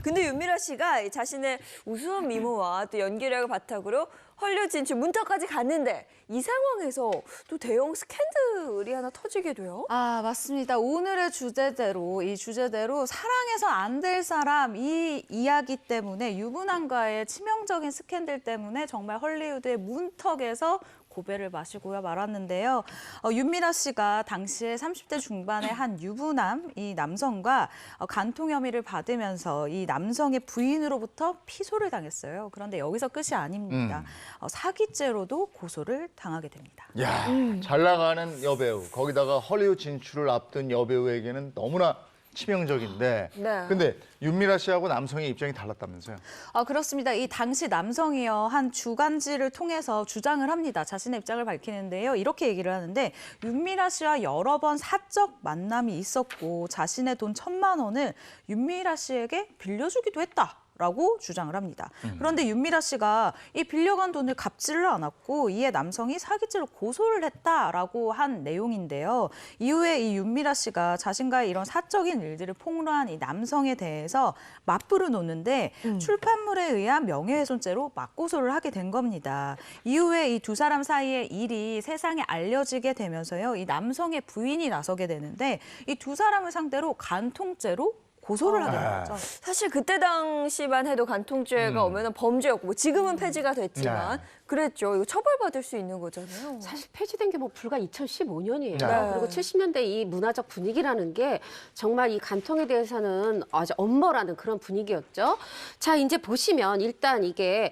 근데 윤미라 씨가 이 자신의 우수한 미모와 또 연기력을 바탕으로 헐리우드 진출 문턱까지 갔는데 이 상황에서 또 대형 스캔들이 하나 터지게 돼요. 아, 맞습니다. 오늘의 주제대로 사랑해서 안 될 사람 이 이야기 때문에 유부남과의 치명적인 스캔들 때문에 정말 헐리우드의 문턱에서 고배를 마시고야 말았는데요. 윤미라 씨가 당시에 30대 중반의 한 유부남, 이 남성과 간통 혐의를 받으면서 이 남성의 부인으로부터 피소를 당했어요. 그런데 여기서 끝이 아닙니다. 사기죄로도 고소를 당하게 됩니다. 야, 잘 나가는 여배우, 거기다가 헐리우드 진출을 앞둔 여배우에게는 너무나 치명적인데. 네. 근데 윤미라 씨하고 남성의 입장이 달랐다면서요? 그렇습니다. 이 당시 남성이요, 한 주간지를 통해서 주장을 합니다. 자신의 입장을 밝히는데요. 이렇게 얘기를 하는데 윤미라 씨와 여러 번 사적 만남이 있었고 자신의 돈 1,000만 원을 윤미라 씨에게 빌려주기도 했다. 라고 주장을 합니다. 그런데 윤미라 씨가 이 빌려간 돈을 갚지를 않았고 이에 남성이 사기죄로 고소를 했다라고 한 내용인데요. 이후에 이 윤미라 씨가 자신과의 이런 사적인 일들을 폭로한 이 남성에 대해서 맞불을 놓는데 출판물에 의한 명예훼손죄로 맞고소를 하게 된 겁니다. 이후에 이 두 사람 사이의 일이 세상에 알려지게 되면서요. 이 남성의 부인이 나서게 되는데 이 두 사람을 상대로 간통죄로 고소를 하게 된 거죠. 사실 그때 당시만 해도 간통죄가 오면 범죄였고 뭐 지금은 폐지가 됐지만 네. 그랬죠. 이거 처벌받을 수 있는 거잖아요. 사실 폐지된 게 뭐 불과 2015년이에요. 네. 그리고 70년대 이 문화적 분위기라는 게 정말 이 간통에 대해서는 아주 엄벌하는 그런 분위기였죠. 자, 이제 보시면 일단 이게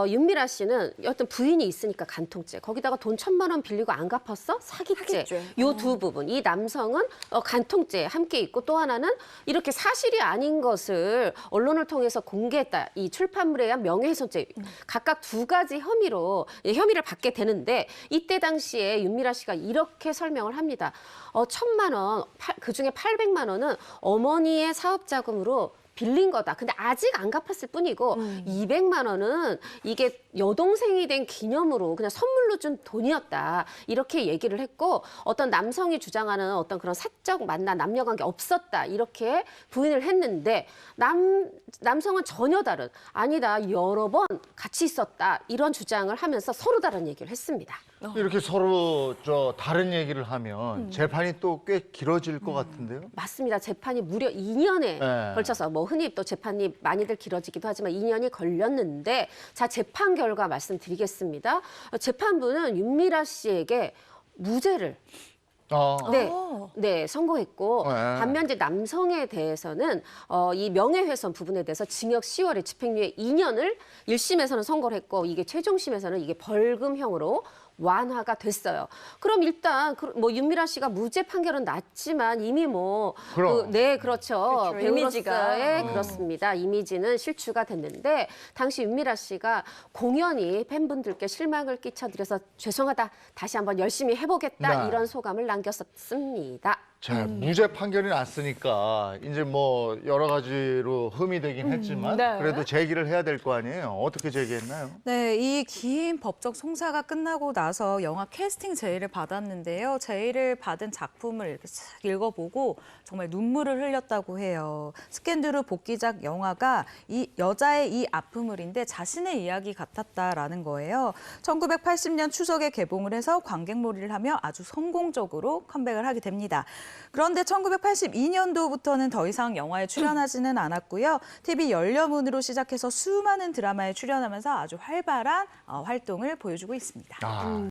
윤미라 씨는 어떤 부인이 있으니까 간통죄, 거기다가 돈 1,000만 원 빌리고 안 갚았어? 사기죄. 요 두 부분. 이 남성은 간통죄 함께 있고 또 하나는 이렇게 사실이 아닌 것을 언론을 통해서 공개했다. 이 출판물에 의한 명예훼손죄. 각각 두 가지 혐의를 받게 되는데 이때 당시에 윤미라 씨가 이렇게 설명을 합니다. 1,000만 원, 그중에 800만 원은 어머니의 사업 자금으로 빌린 거다. 근데 아직 안 갚았을 뿐이고 200만 원은 이게 여동생이 된 기념으로 그냥 선물로 준 돈이었다. 이렇게 얘기를 했고 어떤 남성이 주장하는 어떤 그런 사적 만남, 남녀관계 없었다. 이렇게 부인을 했는데 남성은 전혀 다른 아니다. 여러 번 같이 있었다. 이런 주장을 하면서 서로 다른 얘기를 했습니다. 이렇게 서로 다른 얘기를 하면 재판이 또 꽤 길어질 것 같은데요? 맞습니다. 재판이 무려 2년에 네. 걸쳐서 뭐 흔히 또 재판이 많이들 길어지기도 하지만 2년이 걸렸는데 자, 재판 결과 말씀드리겠습니다. 재판부는 윤미라 씨에게 무죄를 선고했고 네. 반면 이제 남성에 대해서는 이 명예훼손 부분에 대해서 징역 10월에 집행유예 2년을 1심에서는 선고를 했고 이게 최종심에서는 이게 벌금형으로 완화가 됐어요. 그럼 일단 뭐 윤미라 씨가 무죄 판결은 났지만 이미 뭐 그럼. 네, 그렇죠. 그렇죠. 배우로서의 그렇습니다. 이미지는 실추가 됐는데 당시 윤미라 씨가 공연히 팬분들께 실망을 끼쳐드려서 죄송하다. 다시 한번 열심히 해보겠다. 네. 이런 소감을 남겼었습니다. 자, 무죄 판결이 났으니까 이제 뭐 여러 가지로 흠이 되긴 했지만 네. 그래도 제기를 해야 될 거 아니에요? 어떻게 제기했나요? 네, 이 긴 법적 송사가 끝나고 나서 영화 캐스팅 제의를 받았는데요. 제의를 받은 작품을 이렇게 싹 읽어보고 정말 눈물을 흘렸다고 해요. 스캔들후 복귀작 영화가 이 여자의 이 아픔을인데 자신의 이야기 같았다라는 거예요. 1980년 추석에 개봉을 해서 관객몰이를 하며 아주 성공적으로 컴백을 하게 됩니다. 그런데 1982년도부터는 더 이상 영화에 출연하지는 않았고요. TV 열려문으로 시작해서 수많은 드라마에 출연하면서 아주 활발한 활동을 보여주고 있습니다.